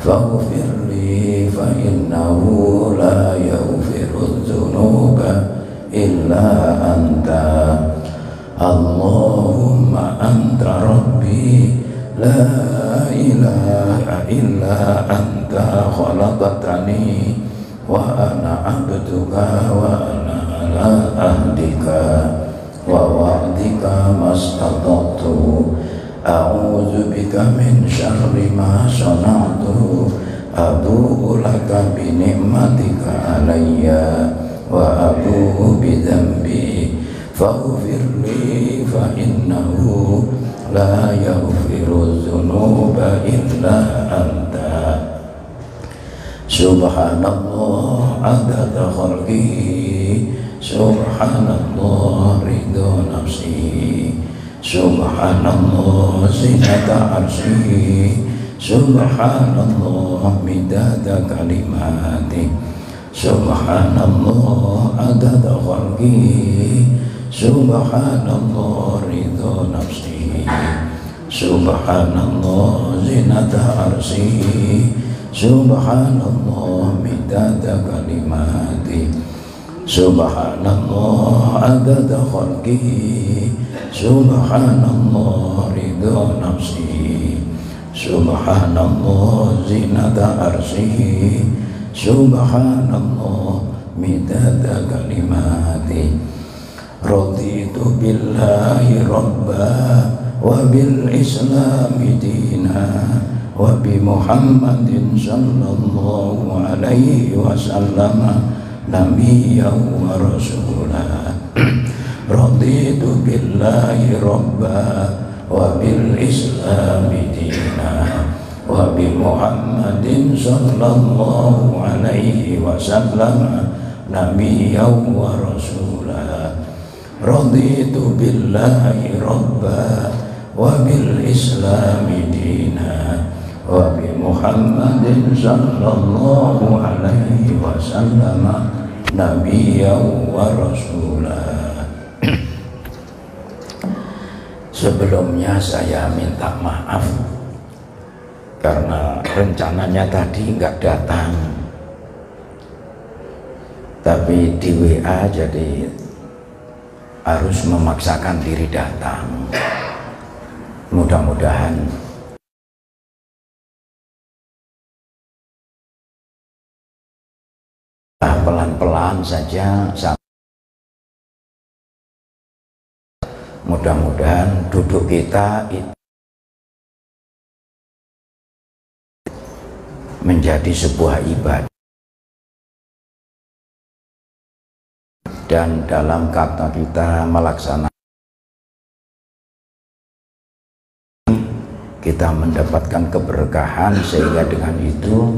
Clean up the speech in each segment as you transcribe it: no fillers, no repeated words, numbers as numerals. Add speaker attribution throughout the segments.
Speaker 1: faghfir li fa innahu la yaghfiru dzunuba illa anta. Allahumma anta rabbi la ilaha illa anta khalaqtani wa ana abduka wa ana ala ahdika wa wa'dika mastata'tu. A'udzu bika min syarri ma sana'tu. Abu'u laka bi ni'matika alayya wa abu'u bi dzambi faghfir li fa innahu la yaghfiru dzunuba illa anta. Subhanallah adada khalqihi, subhanallah ridha nafsi, subhanallah zinata arsyihi, subhanallah midada kalimati, subhanallah adada khalqihi, subhanallah ridha nafsi, subhanallah zinata arsyihi, subhanallah midada kalimati, subhanallah adada khalqihi, subhanallah ridha nafsi, subhanallah zinata arsyihi, subhanallah midada kalimati. Raditu billahi rabba wa bil islami dina wa bi Muhammadin sallallahu alaihi wasallam nabiyyan wa rasulah. Raditu billahi rabba wa bil islami dina wa bi Muhammadin sallallahu alaihi wasallam nabiyyan wa rasulah. Raditu billahi rabba wa bil islami dina wa bi Muhammadin sallallahu alaihi wasallam nabiyyan wa rasulah. Sebelumnya saya minta maaf karena rencananya tadi nggak datang, tapi di WA jadi harus memaksakan diri datang. Mudah-mudahan pelan-pelan saja, mudah-mudahan duduk kita menjadi sebuah ibadah. Dan dalam kata kita melaksanakan, kita mendapatkan keberkahan, sehingga dengan itu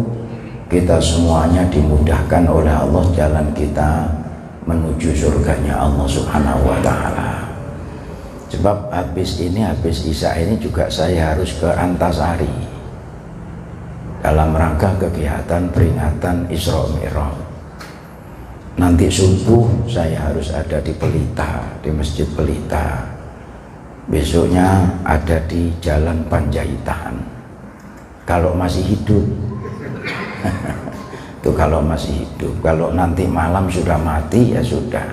Speaker 1: kita semuanya dimudahkan oleh Allah jalan kita menuju surganya Allah Subhanahu wa ta'ala. Sebab habis Isya ini juga saya harus ke Antasari dalam rangka kegiatan peringatan Isra Mi'raj. Nanti subuh saya harus ada di Pelita, di Masjid Pelita. Besoknya ada di Jalan Panjaitan. Kalau masih hidup, itu kalau masih hidup. Kalau nanti malam sudah mati ya sudah.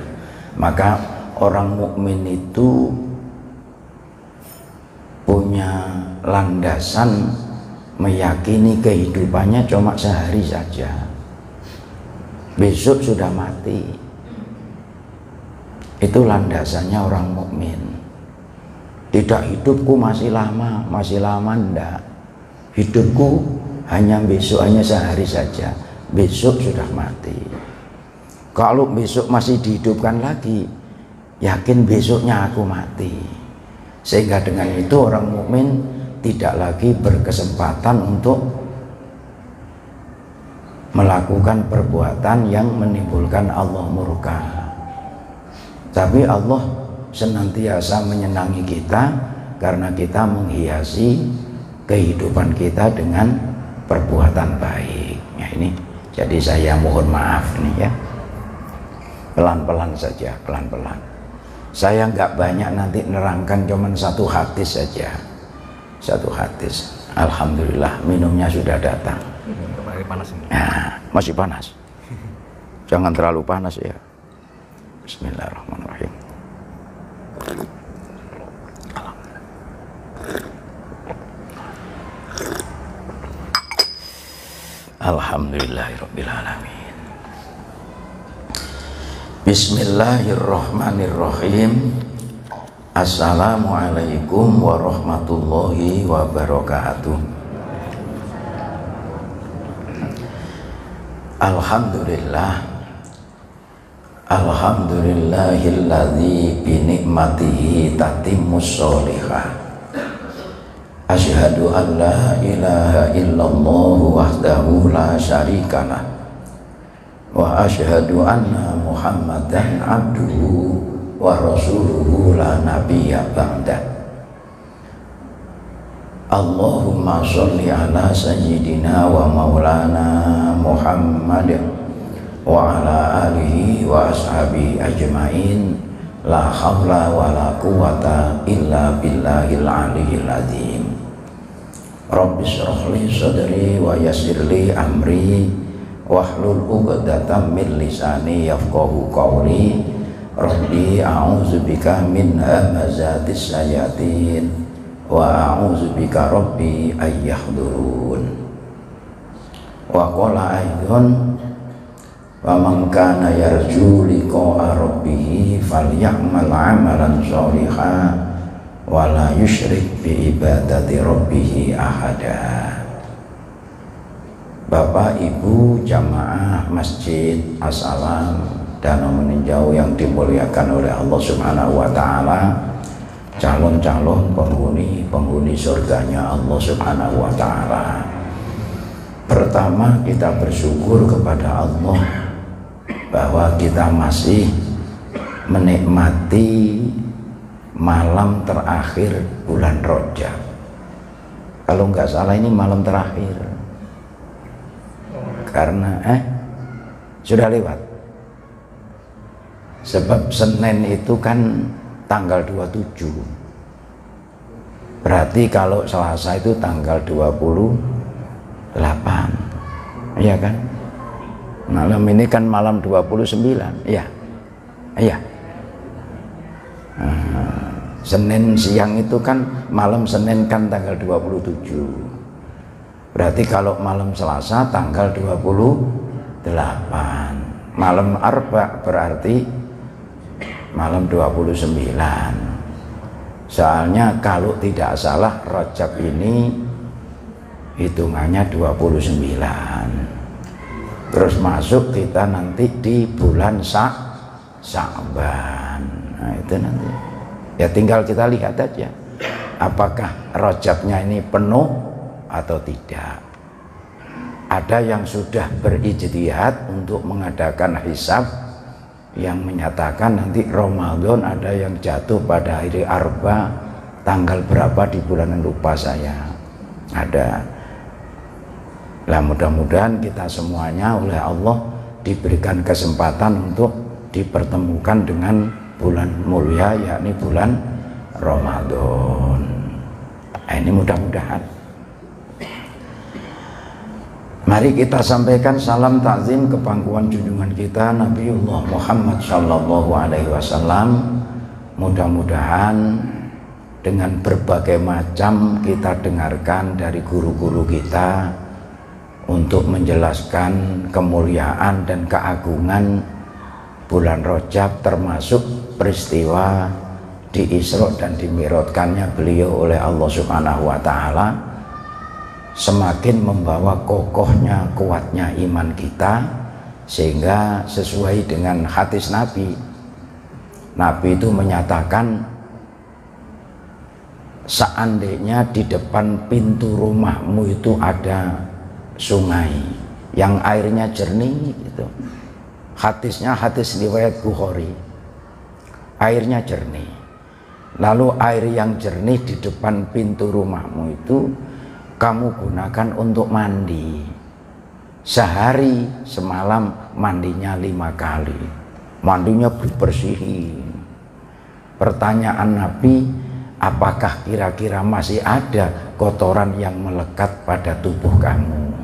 Speaker 1: Maka orang mukmin itu punya landasan meyakini kehidupannya cuma sehari saja. Besok sudah mati. Itu landasannya orang mukmin. Tidak hidupku masih lama enggak. Hidupku hanya besok, hanya sehari saja. Besok sudah mati. Kalau besok masih dihidupkan lagi, yakin besoknya aku mati. Sehingga dengan itu orang mukmin tidak lagi berkesempatan untuk melakukan perbuatan yang menimbulkan Allah murka. Tapi Allah senantiasa menyenangi kita karena kita menghiasi kehidupan kita dengan perbuatan baik. Ya, ini jadi saya mohon maaf nih ya, pelan-pelan saja, pelan-pelan. Saya nggak banyak nanti nerangkan, cuman satu hadis saja, satu hadis. Alhamdulillah minumnya sudah datang.
Speaker 2: Kemarin panas ini.
Speaker 1: Nah, masih panas. Jangan terlalu panas ya. Bismillahirrahmanirrahim. Alhamdulillahirabbil alamin. Bismillahirrahmanirrahim. Assalamualaikum warahmatullahi wabarakatuh. Alhamdulillah. Alhamdulillahilladzi bi ni'matihi tatimmus sholihah. Asyhadu an la ilaha illallah wahdahu la syarikalah. Wa asyhadu anna Muhammadan abduhu wa rasuluhu la nabiyya ba'dah. Allahumma sholli ala sayyidina wa maulana Muhammad wa ala alihi wa ashabihi ajmain. La haula wa la quwata illa billahil aliyyil azim. Rabbi shrah li sadri wa yassir li amri wahlul 'uqdatam min lisani yafqahu qawli. Rabbi a'udzubika min hamazatis syayatin wa a'udzubika rabbi ayyahdurun. Wa qala aidan wa man kana yarju liqa'a rabbih falyamal 'amalan sholihan wa la yusyrik bi ibadati rabbih ahada. Bapak Ibu jamaah Masjid As-Salam Danau Meninjau yang dimuliakan oleh Allah Subhanahu wa taala, calon-calon penghuni surganya Allah Subhanahu wa taala. Pertama, kita bersyukur kepada Allah bahwa kita masih menikmati malam terakhir bulan Rajab. Kalau nggak salah ini malam terakhir. Karena sudah lewat. Sebab Senin itu kan tanggal 27. Berarti kalau Selasa itu tanggal 28. Iya kan? Malam ini kan malam 29. Iya. Iya. Senin siang itu kan malam Senin kan tanggal 27. Berarti kalau malam Selasa tanggal 28. Malam Arba berarti malam 29. Soalnya kalau tidak salah Rajab ini hitungannya 29. Terus masuk kita nanti di bulan Sya'ban. Nah itu nanti ya tinggal kita lihat aja apakah Rajabnya ini penuh atau tidak. Ada yang sudah berijtihad untuk mengadakan hisab yang menyatakan nanti Ramadan ada yang jatuh pada hari Arba tanggal berapa di bulan lupa saya. Ada. Lah mudah-mudahan kita semuanya oleh Allah diberikan kesempatan untuk dipertemukan dengan bulan mulia yakni bulan Ramadan. Nah, ini mudah-mudahan. Mari kita sampaikan salam takzim ke pangkuan junjungan kita Nabiullah Muhammad sallallahu alaihi wasallam. Mudah-mudahan dengan berbagai macam kita dengarkan dari guru-guru kita untuk menjelaskan kemuliaan dan keagungan bulan Rajab, termasuk peristiwa di Isra dan di Mi'rajkannya beliau oleh Allah Subhanahu wa taala, semakin membawa kokohnya, kuatnya iman kita, sehingga sesuai dengan hadis Nabi. Nabi itu menyatakan seandainya di depan pintu rumahmu itu ada sungai yang airnya jernih gitu. Hadisnya hadis riwayat Bukhari. Airnya jernih. Lalu air yang jernih di depan pintu rumahmu itu kamu gunakan untuk mandi. Sehari semalam mandinya 5 kali. Mandinya dibersihin. Pertanyaan Nabi, apakah kira-kira masih ada kotoran yang melekat pada tubuh kamu?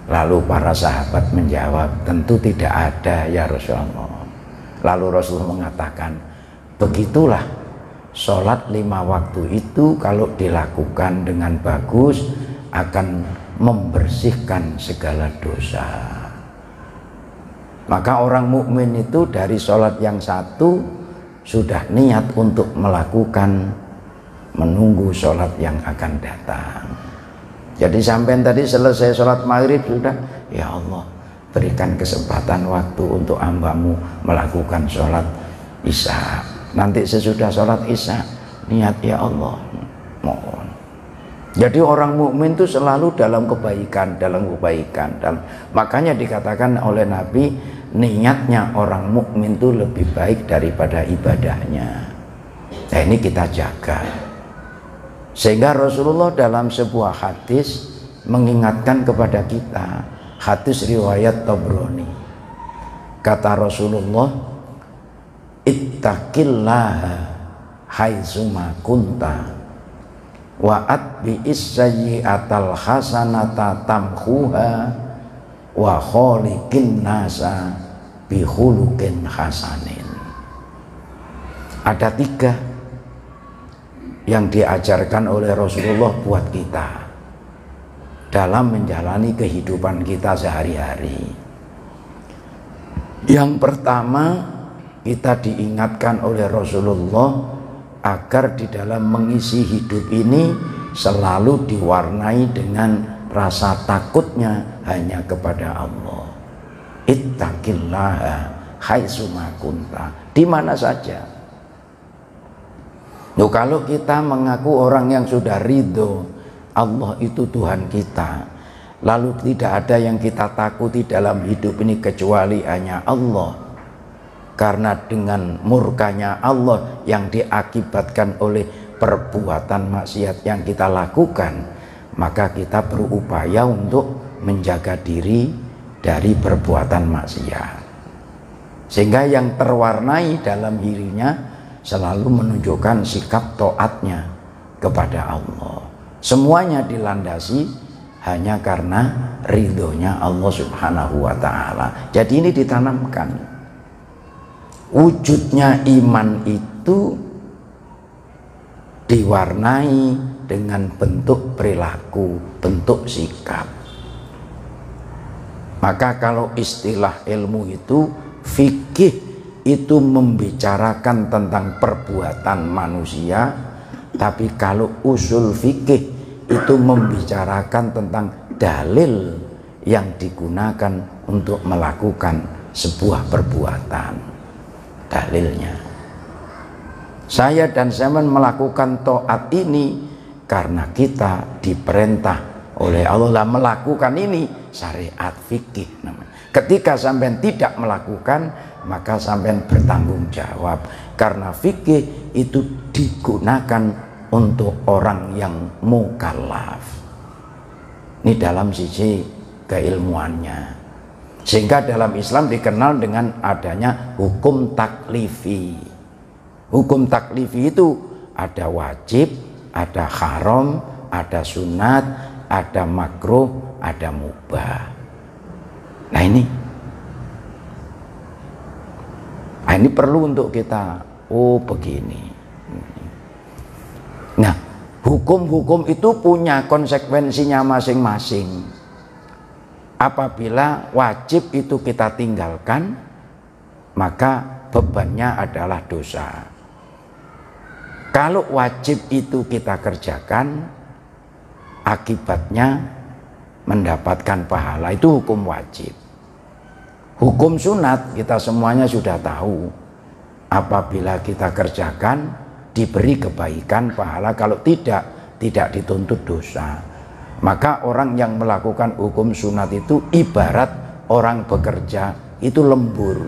Speaker 1: Lalu para sahabat menjawab, tentu tidak ada ya Rasulullah. Lalu Rasul mengatakan, begitulah sholat 5 waktu itu kalau dilakukan dengan bagus akan membersihkan segala dosa. Maka orang mukmin itu dari sholat yang satu sudah niat untuk melakukan, menunggu sholat yang akan datang. Jadi sampai tadi selesai sholat maghrib sudah, ya Allah berikan kesempatan waktu untuk hambamu melakukan sholat isya. Nanti sesudah sholat isya niat, ya Allah mohon. Jadi orang mukmin itu selalu dalam kebaikan, makanya dikatakan oleh Nabi, niatnya orang mukmin itu lebih baik daripada ibadahnya. Nah ini kita jaga. Sehingga Rasulullah dalam sebuah hadis mengingatkan kepada kita, hadis riwayat Tabrani. Kata Rasulullah, ittaqillaha haitsuma kunta wa atbi'is sayyi'atal hasanata tamhuha wa khaliqin nasa bi khuluqin hasanin. Ada 3 yang diajarkan oleh Rasulullah buat kita dalam menjalani kehidupan kita sehari-hari. Yang pertama, kita diingatkan oleh Rasulullah agar di dalam mengisi hidup ini selalu diwarnai dengan rasa takutnya hanya kepada Allah. Ittaqillaha haitsuma kunta, di mana saja. Loh, kalau kita mengaku orang yang sudah ridho Allah itu Tuhan kita, lalu tidak ada yang kita takuti dalam hidup ini kecuali hanya Allah, karena dengan murkanya Allah yang diakibatkan oleh perbuatan maksiat yang kita lakukan, maka kita berupaya untuk menjaga diri dari perbuatan maksiat, sehingga yang terwarnai dalam dirinya selalu menunjukkan sikap taatnya kepada Allah. Semuanya dilandasi hanya karena ridhonya Allah Subhanahu wa ta'ala. Jadi ini ditanamkan. Wujudnya iman itu diwarnai dengan bentuk perilaku, bentuk sikap. Maka kalau istilah ilmu itu, fikih itu membicarakan tentang perbuatan manusia, tapi kalau usul fikih itu membicarakan tentang dalil yang digunakan untuk melakukan sebuah perbuatan. Dalilnya, saya dan Semen melakukan taat ini karena kita diperintah oleh Allah melakukan ini, syariat fikih namanya. Ketika sampean tidak melakukan, maka sampean bertanggung jawab, karena fikih itu digunakan untuk orang yang mukallaf. Ini dalam sisi keilmuannya. Sehingga dalam Islam dikenal dengan adanya hukum taklifi. Hukum taklifi itu ada wajib, ada haram, ada sunat, ada makruh, ada mubah. Nah ini perlu untuk kita, begini. Nah, hukum-hukum itu punya konsekuensinya masing-masing. Apabila wajib itu kita tinggalkan, maka bebannya adalah dosa. Kalau wajib itu kita kerjakan, akibatnya mendapatkan pahala. Itu hukum wajib. Hukum sunat kita semuanya sudah tahu. Apabila kita kerjakan, diberi kebaikan, pahala. Kalau tidak dituntut dosa. Maka orang yang melakukan hukum sunat itu ibarat orang bekerja itu lembur.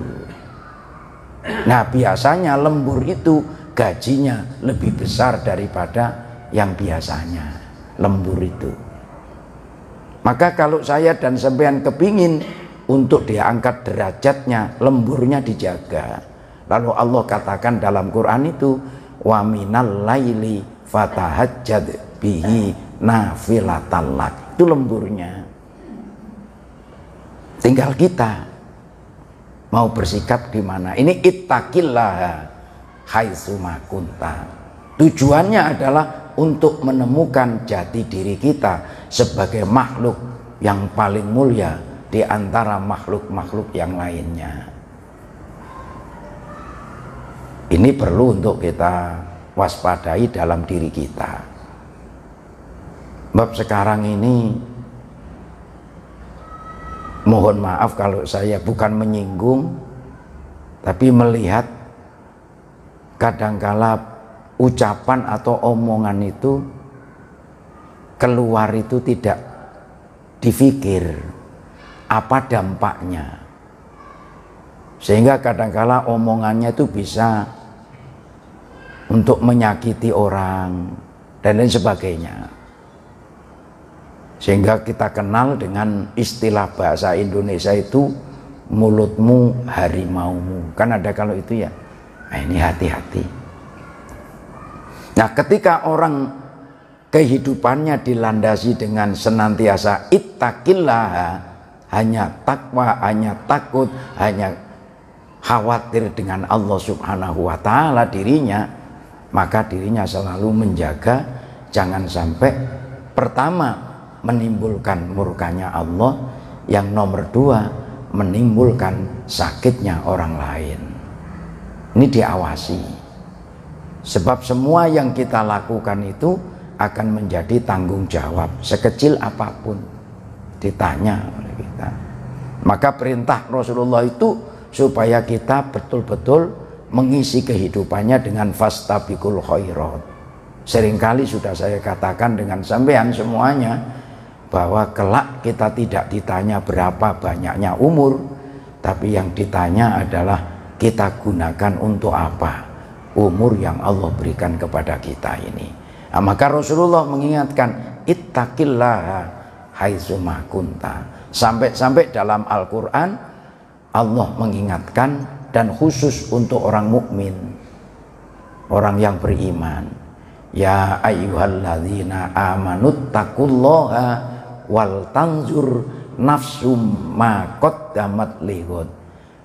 Speaker 1: Nah, biasanya lembur itu gajinya lebih besar daripada yang biasanya lembur itu. Maka kalau saya dan sampean kepingin untuk diangkat derajatnya, lemburnya dijaga. Lalu Allah katakan dalam Quran itu, wa minal laili fatahajjad bihi nafilatan lak. Itu lemburnya. Tinggal kita mau bersikap di mana. Ini ittaqillaha haitsu ma kunta. Tujuannya adalah untuk menemukan jati diri kita sebagai makhluk yang paling mulia di antara makhluk-makhluk yang lainnya. Ini perlu untuk kita waspadai dalam diri kita. Sebab sekarang ini, mohon maaf kalau saya bukan menyinggung, tapi melihat kadangkala ucapan atau omongan itu keluar itu tidak difikir apa dampaknya, sehingga kadangkala omongannya itu bisa untuk menyakiti orang dan lain sebagainya. Sehingga kita kenal dengan istilah bahasa Indonesia itu mulutmu harimaumu. Kan ada kalau itu ya. Nah, ini hati-hati. Nah, ketika orang kehidupannya dilandasi dengan senantiasa ittaqillah, hanya takwa, hanya takut, hanya khawatir dengan Allah Subhanahu wa ta'ala dirinya, maka dirinya selalu menjaga jangan sampai pertama menimbulkan murkanya Allah, yang nomor dua menimbulkan sakitnya orang lain. Ini diawasi, sebab semua yang kita lakukan itu akan menjadi tanggung jawab sekecil apapun ditanya oleh kita. Maka perintah Rasulullah itu supaya kita betul-betul mengisi kehidupannya dengan fastabiqul khairat. Seringkali sudah saya katakan dengan sampean semuanya, bahwa kelak kita tidak ditanya berapa banyaknya umur, tapi yang ditanya adalah kita gunakan untuk apa umur yang Allah berikan kepada kita ini. Nah, maka Rasulullah mengingatkan ittaqillaha haitsu ma kunta. Sampai-sampai dalam Al-Quran Allah mengingatkan, dan khusus untuk orang mukmin, orang yang beriman, ya ayyuhalladzina amanut taqullaha wal tanzur nafsum ma qaddamat lighad.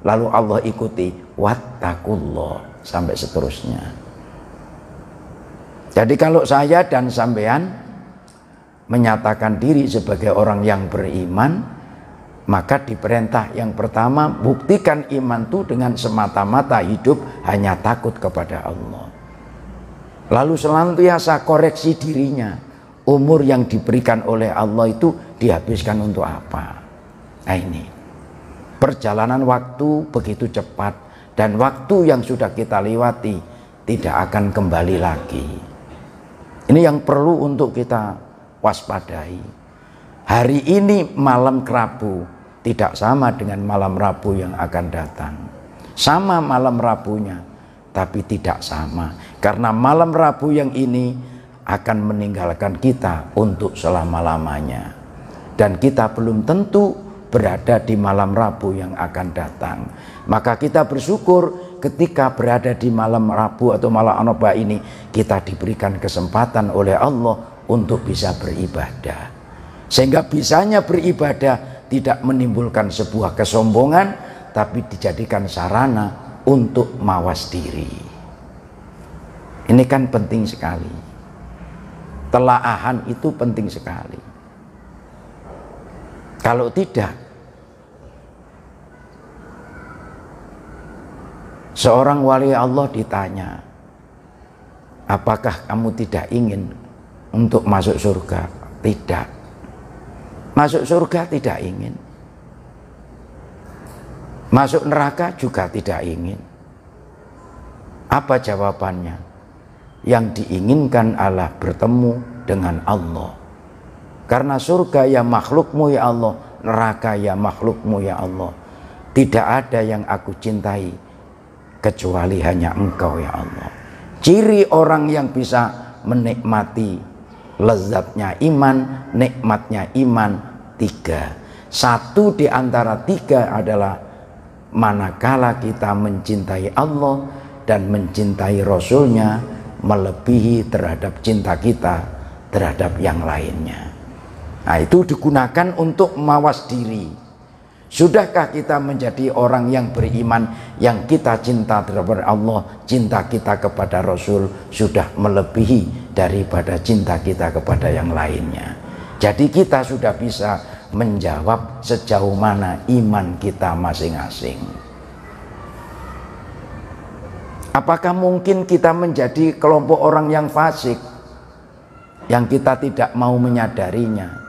Speaker 1: Lalu Allah ikuti wattaqullah sampai seterusnya. Jadi kalau saya dan sampean menyatakan diri sebagai orang yang beriman, maka diperintah yang pertama, buktikan iman itu dengan semata-mata hidup hanya takut kepada Allah. Lalu senantiasa koreksi dirinya. Umur yang diberikan oleh Allah itu dihabiskan untuk apa? Nah, ini perjalanan waktu begitu cepat, dan waktu yang sudah kita lewati tidak akan kembali lagi. Ini yang perlu untuk kita waspadai. Hari ini malam Rabu tidak sama dengan malam Rabu yang akan datang. Sama malam Rabunya, tapi tidak sama, karena malam Rabu yang ini akan meninggalkan kita untuk selama-lamanya, dan kita belum tentu berada di malam Rabu yang akan datang. Maka kita bersyukur ketika berada di malam Rabu atau malam Anoba ini, kita diberikan kesempatan oleh Allah untuk bisa beribadah, sehingga bisanya beribadah tidak menimbulkan sebuah kesombongan, tapi dijadikan sarana untuk mawas diri. Ini kan penting sekali. Telaahan itu penting sekali. Kalau tidak, seorang wali Allah ditanya, apakah kamu tidak ingin untuk masuk surga? Tidak. Masuk surga tidak ingin. Masuk neraka juga tidak ingin. Apa jawabannya? Yang diinginkan adalah bertemu dengan Allah. Karena surga ya makhlukmu ya Allah, neraka ya makhlukmu ya Allah. Tidak ada yang aku cintai kecuali hanya Engkau ya Allah. Ciri orang yang bisa menikmati lezatnya iman, nikmatnya iman, tiga. Satu di antara tiga adalah manakala kita mencintai Allah dan mencintai Rasulnya, melebihi terhadap cinta kita terhadap yang lainnya. Nah, itu digunakan untuk mawas diri. Sudahkah kita menjadi orang yang beriman, yang kita cinta terhadap Allah, cinta kita kepada Rasul sudah melebihi daripada cinta kita kepada yang lainnya. Jadi kita sudah bisa menjawab sejauh mana iman kita masing-masing. Apakah mungkin kita menjadi kelompok orang yang fasik, yang kita tidak mau menyadarinya?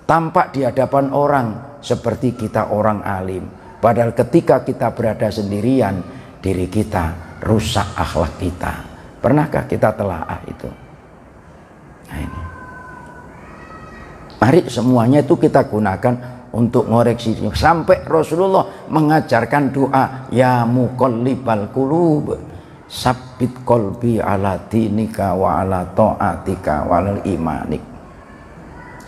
Speaker 1: Tampak di hadapan orang seperti kita orang alim, padahal ketika kita berada sendirian, diri kita rusak akhlak kita. Pernahkah kita telaah itu? Nah, ini. Mari semuanya itu kita gunakan untuk ngoreksi. Sampai Rasulullah mengajarkan doa, ya muqallibal qulub, sabbit qalbi ala dinika wa ala ta'atika wa ala imanik.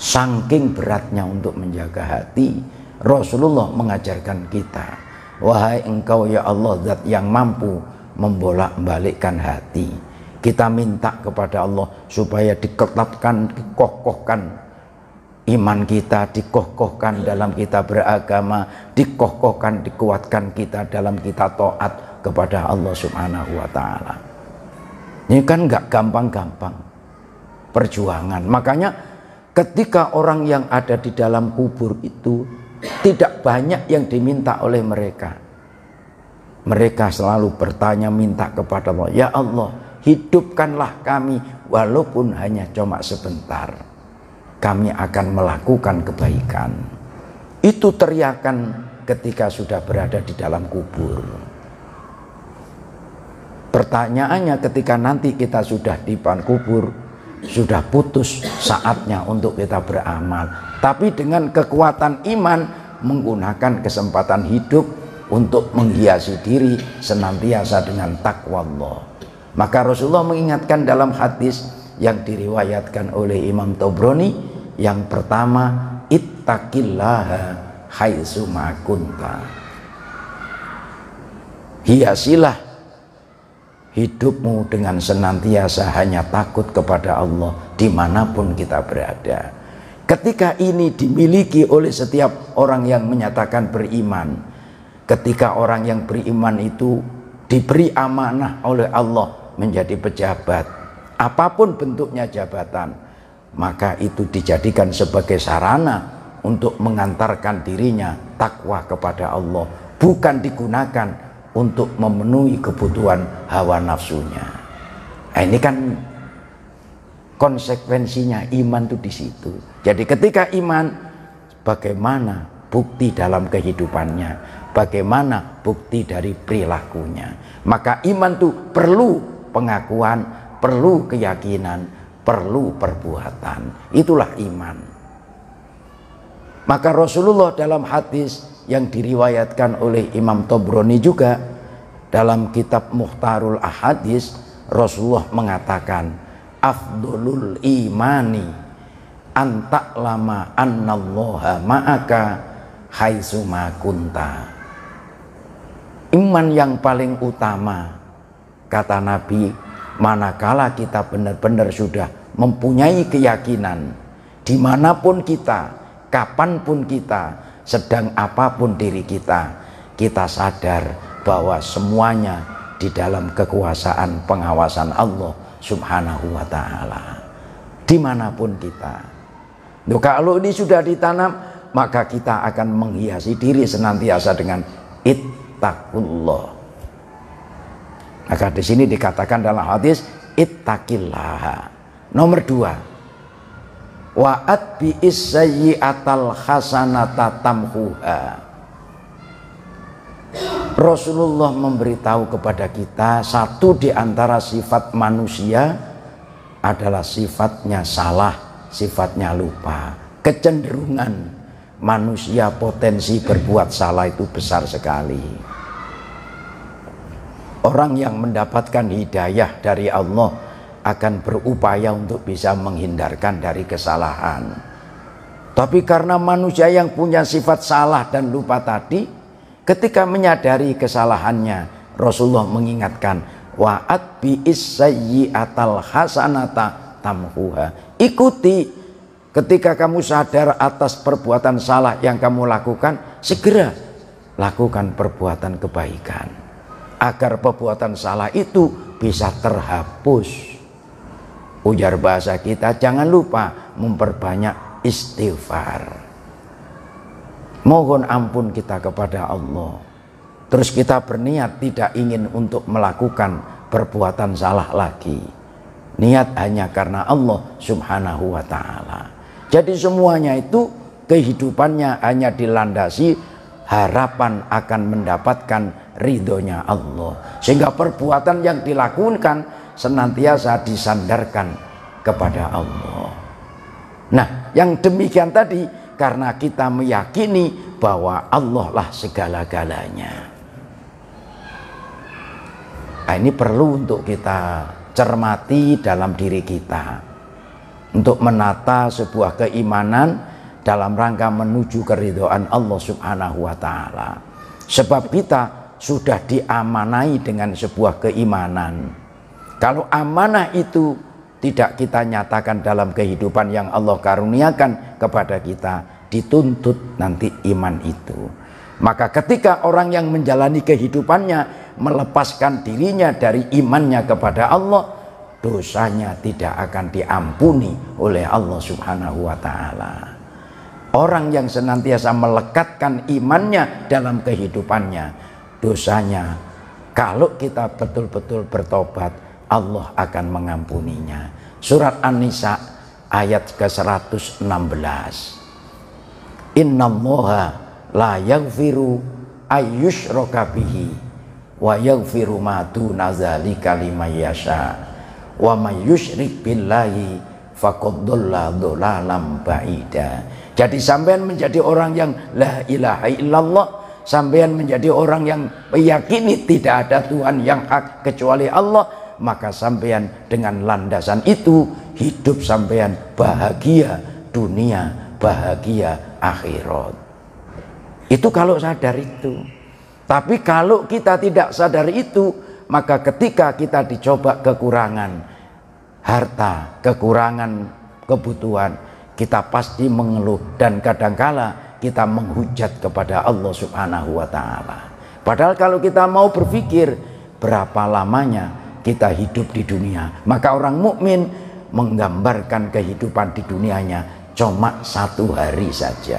Speaker 1: Saking beratnya untuk menjaga hati, Rasulullah mengajarkan kita, wahai engkau ya Allah, zat yang mampu membolak-balikkan hati. Kita minta kepada Allah supaya diketapkan, dikokohkan iman kita, dikokohkan dalam kita beragama, dikokohkan, dikuatkan kita dalam kita taat kepada Allah Subhanahu wa ta'ala. Ini kan gak gampang-gampang perjuangan. Makanya ketika orang yang ada di dalam kubur itu tidak banyak yang diminta oleh mereka. Mereka selalu bertanya, minta kepada Allah, ya Allah, hidupkanlah kami walaupun hanya cuma sebentar. Kami akan melakukan kebaikan. Itu teriakan ketika sudah berada di dalam kubur. Pertanyaannya ketika nanti kita sudah di depan kubur, sudah putus saatnya untuk kita beramal, tapi dengan kekuatan iman menggunakan kesempatan hidup untuk menghiasi diri senantiasa dengan takwa Allah. Maka Rasulullah mengingatkan dalam hadis yang diriwayatkan oleh Imam Tabrani, yang pertama, ittaqillaha haitsu ma kunta. Hiasilah hidupmu dengan senantiasa hanya takut kepada Allah dimanapun kita berada. Ketika ini dimiliki oleh setiap orang yang menyatakan beriman, ketika orang yang beriman itu diberi amanah oleh Allah menjadi pejabat, apapun bentuknya jabatan, maka itu dijadikan sebagai sarana untuk mengantarkan dirinya takwa kepada Allah, bukan digunakan untuk memenuhi kebutuhan hawa nafsunya. Nah, ini kan konsekuensinya iman itu di situ. Jadi ketika iman, bagaimana bukti dalam kehidupannya, bagaimana bukti dari perilakunya. Maka iman itu perlu pengakuan, perlu keyakinan, perlu perbuatan. Itulah iman. Maka Rasulullah dalam hadis yang diriwayatkan oleh Imam Tabrani juga dalam kitab Mukhtarul Ahadis, Rasulullah mengatakan, afdolul imani anta'lama annallaha ma'aka haitsu ma kunta. Iman yang paling utama, kata Nabi, manakala kita benar-benar sudah mempunyai keyakinan, dimanapun kita, kapanpun kita, sedang apapun diri kita, kita sadar bahwa semuanya di dalam kekuasaan pengawasan Allah Subhanahu wa ta'ala, dimanapun kita. Kalau ini sudah ditanam, maka kita akan menghiasi diri senantiasa dengan ittaqullah. Maka di sini dikatakan dalam hadis ittaqillah. Nomor 2, wa'at bi'is sayyi'atal hasanata tamhuha. Rasulullah memberitahu kepada kita, satu di antara sifat manusia adalah sifatnya salah, sifatnya lupa. Kecenderungan manusia potensi berbuat salah itu besar sekali. Orang yang mendapatkan hidayah dari Allah akan berupaya untuk bisa menghindarkan dari kesalahan. Tapi karena manusia yang punya sifat salah dan lupa tadi, ketika menyadari kesalahannya, Rasulullah mengingatkan, Wa'at bi'is sayyi'atal hasanata tamhuha. Ikuti ketika kamu sadar atas perbuatan salah yang kamu lakukan, segera lakukan perbuatan kebaikan agar perbuatan salah itu bisa terhapus. Ujar bahasa kita, jangan lupa memperbanyak istighfar. Mohon ampun kita kepada Allah. Terus kita berniat tidak ingin untuk melakukan perbuatan salah lagi. Niat hanya karena Allah subhanahu wa ta'ala. Jadi semuanya itu kehidupannya hanya dilandasi harapan akan mendapatkan ridhonya Allah. Sehingga perbuatan yang dilakukan senantiasa disandarkan kepada Allah. Nah, yang demikian tadi karena kita meyakini bahwa Allah lah segala-galanya. Nah, ini perlu untuk kita cermati dalam diri kita untuk menata sebuah keimanan dalam rangka menuju keridhaan Allah subhanahu wa ta'ala. Sebab kita sudah diamanai dengan sebuah keimanan. Kalau amanah itu tidak kita nyatakan dalam kehidupan yang Allah karuniakan kepada kita, dituntut nanti iman itu. Maka ketika orang yang menjalani kehidupannya melepaskan dirinya dari imannya kepada Allah, dosanya tidak akan diampuni oleh Allah subhanahu wa ta'ala. Orang yang senantiasa melekatkan imannya dalam kehidupannya, dosanya kalau kita betul-betul bertobat, Allah akan mengampuninya. Surat An-Nisa ayat ke-116. Innallaha la yaghfiru ayyushraka bihi wa yaghfiru ma duna dzalika liman yasha wa may yusyrik billahi faqad dhalla dhalalan ba'ida. Jadi sampean menjadi orang yang la ilaha illallah, sampean menjadi orang yang meyakini tidak ada Tuhan yang hak kecuali Allah, maka sampean dengan landasan itu hidup sampean bahagia dunia, bahagia akhirat. Itu kalau sadar itu. Tapi kalau kita tidak sadar itu, maka ketika kita dicoba kekurangan harta, kekurangan kebutuhan, kita pasti mengeluh dan kadangkala kita menghujat kepada Allah subhanahu wa ta'ala. Padahal kalau kita mau berpikir berapa lamanya kita hidup di dunia, maka orang mukmin menggambarkan kehidupan di dunianya cuma 1 hari saja.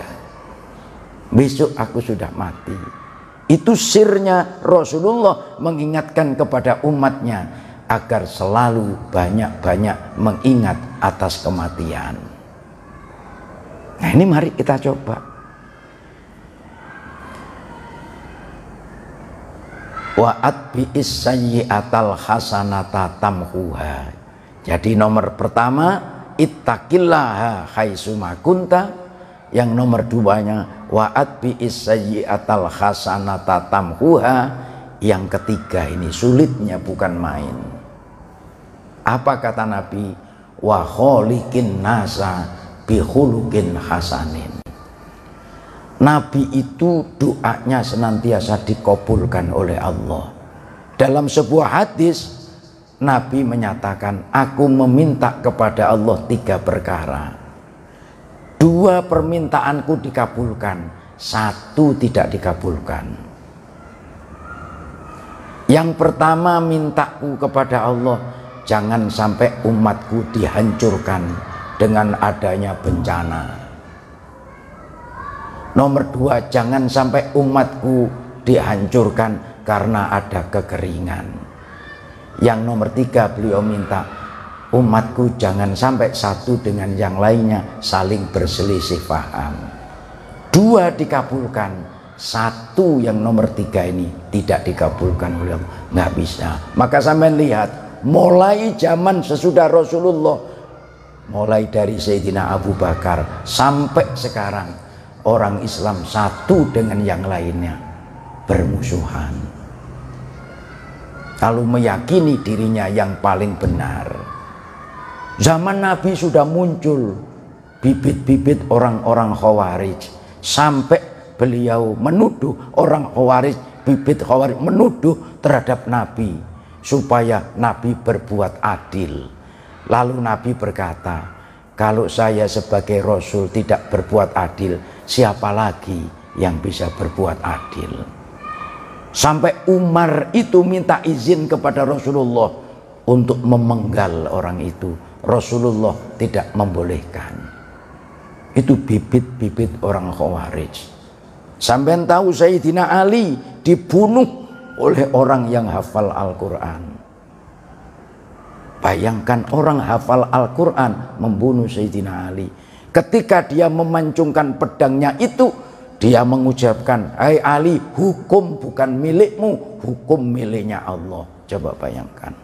Speaker 1: Besok aku sudah mati. Itu sirnya Rasulullah mengingatkan kepada umatnya agar selalu banyak-banyak mengingat atas kematian. Nah, ini mari kita coba. Wa'at bi'is sayyi'atal hasanata tamhuha. Jadi nomor pertama, ittaqillaha haitsuma kunta. Yang nomor 2-nya wa'at bi'is sayyi'atal hasanata tamhuha. Yang ketiga ini sulitnya bukan main. Apa kata Nabi? Wa kholiqin nasa bi khuluqin hasanin. Nabi itu doanya senantiasa dikabulkan oleh Allah. Dalam sebuah hadis Nabi menyatakan, aku meminta kepada Allah 3 perkara. 2 permintaanku dikabulkan, 1 tidak dikabulkan. Yang pertama mintaku kepada Allah, jangan sampai umatku dihancurkan dengan adanya bencana. Nomor 2, jangan sampai umatku dihancurkan karena ada kekeringan. Yang nomor 3 beliau minta, umatku jangan sampai satu dengan yang lainnya saling berselisih paham. 2 dikabulkan, 1 yang nomor 3 ini tidak dikabulkan oleh Allah. Nggak bisa. Maka sampean lihat, mulai zaman sesudah Rasulullah, mulai dari Sayyidina Abu Bakar sampai sekarang, orang Islam satu dengan yang lainnya bermusuhan. Lalu meyakini dirinya yang paling benar. Zaman Nabi sudah muncul bibit-bibit orang-orang Khawarij, sampai beliau menuduh orang Khawarij, bibit Khawarij menuduh terhadap Nabi. supaya Nabi berbuat adil. Lalu Nabi berkata, kalau saya sebagai Rasul tidak berbuat adil, siapa lagi yang bisa berbuat adil? Sampai Umar itu minta izin kepada Rasulullah untuk memenggal orang itu. Rasulullah tidak membolehkan. Itu bibit-bibit orang Khawarij. Sampai tahu Sayyidina Ali dibunuh oleh orang yang hafal Al-Quran. Bayangkan orang hafal Al-Quran membunuh Sayyidina Ali. Ketika dia memancungkan pedangnya itu, dia mengucapkan, hai Ali, hukum bukan milikmu, hukum miliknya Allah. Coba bayangkan.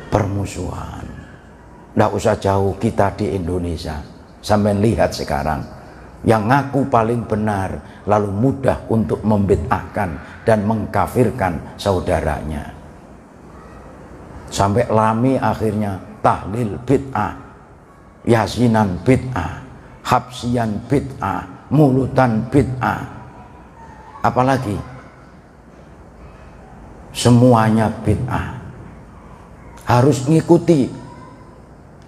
Speaker 1: Permusuhan. Nggak usah jauh kita di Indonesia. Sampai lihat sekarang. Yang ngaku paling benar, lalu mudah untuk membid'ahkan dan mengkafirkan saudaranya. Sampai lami akhirnya tahlil bid'ah, yasinan bid'ah, habsian bid'ah, mulutan bid'ah. Apalagi? Semuanya bid'ah. Harus ngikuti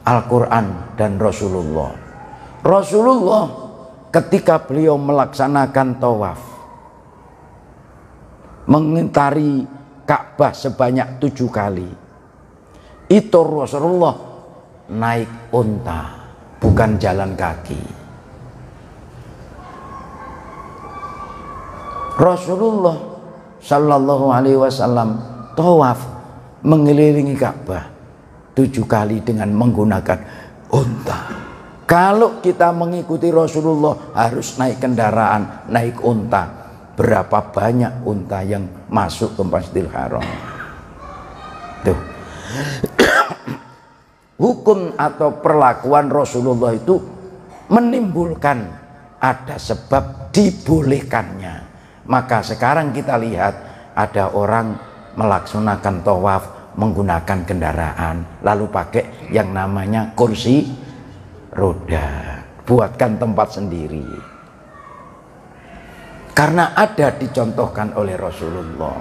Speaker 1: Al-Quran dan Rasulullah. Rasulullah ketika beliau melaksanakan tawaf, mengitari Ka'bah sebanyak 7 kali, itu Rasulullah naik unta, bukan jalan kaki. Rasulullah Sallallahu Alaihi Wasallam tawaf mengelilingi Ka'bah 7 kali dengan menggunakan unta. Kalau kita mengikuti Rasulullah harus naik kendaraan, naik unta. Berapa banyak unta yang masuk ke Masjidil Haram? Tuh. Hukum atau perlakuan Rasulullah itu menimbulkan ada sebab dibolehkannya. Maka sekarang kita lihat ada orang melaksanakan tawaf menggunakan kendaraan, lalu pakai yang namanya kursi roda, buatkan tempat sendiri. Karena ada dicontohkan oleh Rasulullah.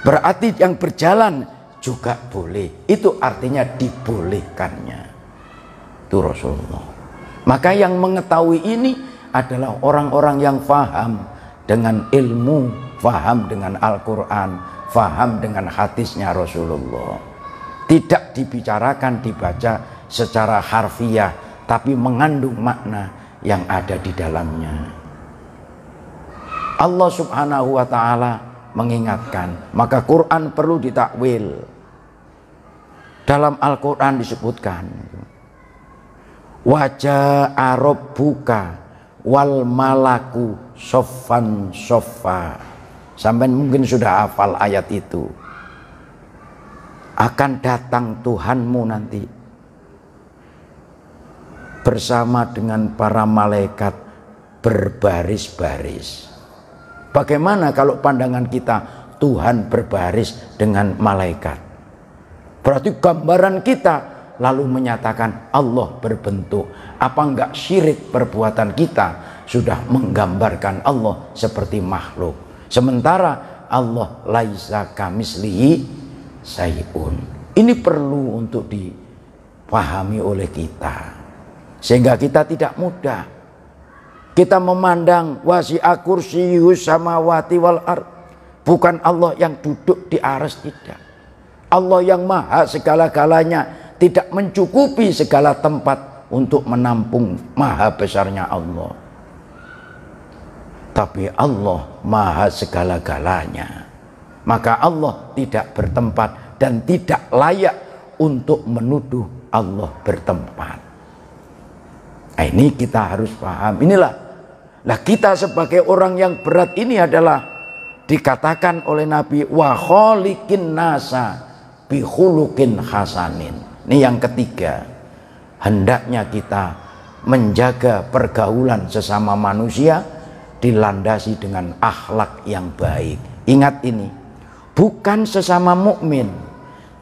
Speaker 1: Berarti yang berjalan juga boleh. Itu artinya dibolehkannya. Itu Rasulullah. Maka yang mengetahui ini adalah orang-orang yang faham dengan ilmu, faham dengan Al-Quran, faham dengan hadisnya Rasulullah. Tidak dibicarakan, dibaca secara harfiah, tapi mengandung makna yang ada di dalamnya. Allah Subhanahu wa ta'ala mengingatkan, maka Quran perlu ditakwil. Dalam Al-Quran disebutkan, wajah Arab buka wal malaku soffan soffa. Sampai mungkin sudah hafal ayat itu. Akan datang Tuhanmu nanti bersama dengan para malaikat berbaris-baris. Bagaimana kalau pandangan kita Tuhan berbaris dengan malaikat? Berarti gambaran kita lalu menyatakan Allah berbentuk. Apa enggak syirik perbuatan kita sudah menggambarkan Allah seperti makhluk? Sementara Allah laisa kamislihi syai'un. Ini perlu untuk dipahami oleh kita, sehingga kita tidak mudah. Kita memandang wasi'a kursiyyus samawati wal ard. Bukan Allah yang duduk di arsy, tidak. Allah yang maha segala-galanya, tidak mencukupi segala tempat untuk menampung maha besarnya Allah. Tapi Allah maha segala-galanya. Maka Allah tidak bertempat dan tidak layak untuk menuduh Allah bertempat. Nah, ini kita harus paham. Inilah. Nah, kita sebagai orang yang berat ini adalah dikatakan oleh Nabi wa kholiqin nasa bi khuluqin hasanin. Ini yang ketiga. Hendaknya kita menjaga pergaulan sesama manusia dilandasi dengan akhlak yang baik. Ingat ini, bukan sesama mukmin,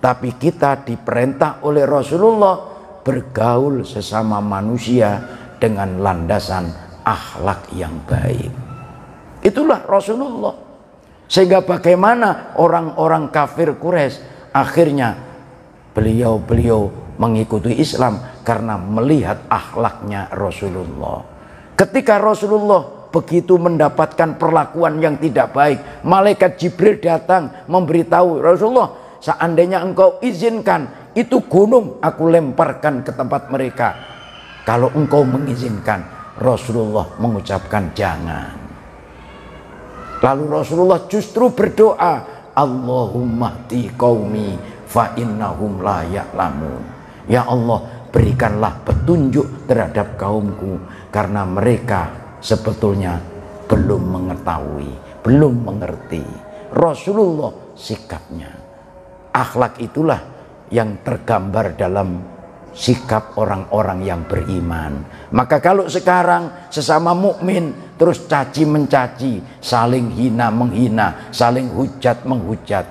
Speaker 1: tapi kita diperintah oleh Rasulullah bergaul sesama manusia dengan landasan akhlak yang baik. Itulah Rasulullah. Sehingga bagaimana orang-orang kafir Quraisy akhirnya beliau mengikuti Islam karena melihat akhlaknya Rasulullah. Ketika Rasulullah begitu mendapatkan perlakuan yang tidak baik, malaikat Jibril datang memberitahu Rasulullah, seandainya engkau izinkan itu gunung aku lemparkan ke tempat mereka. Kalau engkau mengizinkan, Rasulullah mengucapkan jangan. Lalu Rasulullah justru berdoa, Allahumma hdi qaumi fa innahum la ya'lamun. Ya Allah, berikanlah petunjuk terhadap kaumku karena mereka sebetulnya belum mengetahui, belum mengerti. Rasulullah sikapnya, akhlak itulah yang tergambar dalam sikap orang-orang yang beriman. Maka kalau sekarang sesama mukmin terus caci mencaci, saling hina menghina, saling hujat menghujat,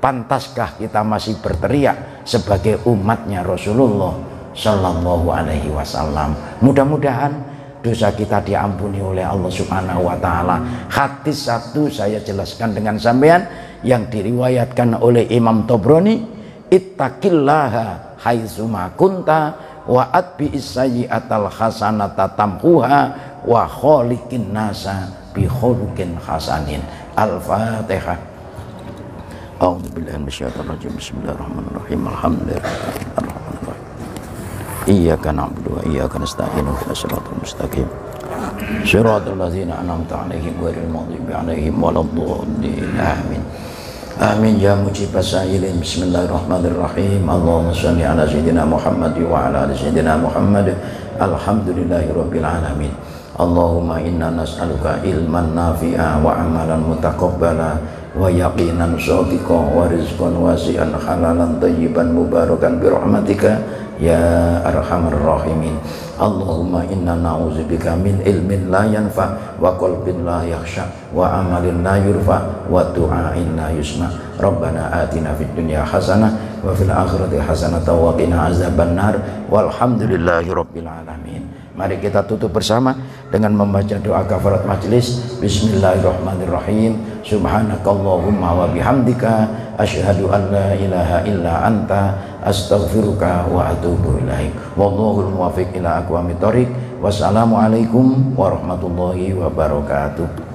Speaker 1: pantaskah kita masih berteriak sebagai umatnya Rasulullah Sallallahu Alaihi Wasallam? Mudah-mudahan dosa kita diampuni oleh Allah Subhanahu Wa Taala. Hadis satu saya jelaskan dengan sampean yang diriwayatkan oleh Imam Tobroni, ittaqillaha haitsuma kunta wa atbi'is sayyi'atal hasanata tamhuha wa khaliqin nasa bi khuluqin hasanin. Al-Fatihah. A'udzubillahi minasyaitonir rajim. Bismillahirrahmanirrahim. Alhamdulillahirrahmanirrahim. Iyyaka na'budu wa iyyaka nasta'in. Ihdinas siratal mustaqim. Shiratal ladzina an'amta 'alaihim ghairil maghdubi 'alaihim waladdallin. Amin. Amin ya mujibas sa'ilin. Bismillahirrahmanirrahim. Allahumma shalli ala sayyidina Muhammad wa ala ali sayyidina Muhammad. Alhamdulillahirabbil alamin. Allahumma inna nas'aluka ilman nafi'a wa amalan mutaqabbala wa yaqinan shadiqan wa rizqan wasi'an halalan thayyiban mubarakan bi rahmatika ya arhamar rahimin. Allahumma inna na'udzubika min ilmin la yanfa wa qalbin la yakhsha wa amalin la yurfa wa du'ain la yusma. Rabbana atina fid dunya hasanah wa fil akhirati hasanah wa qina azabannar walhamdulillahi rabbil alamin. Mari kita tutup bersama dengan membaca doa kafarat majelis. Bismillahirrahmanirrahim. Subhanakallahumma wa bihamdika asyhadu an la ilaha illa anta astaghfiruka wa atubu ilaik. Wallahul muwaffiq ila aqwamit thoriq. Wassalamualaikum warahmatullahi wabarakatuh.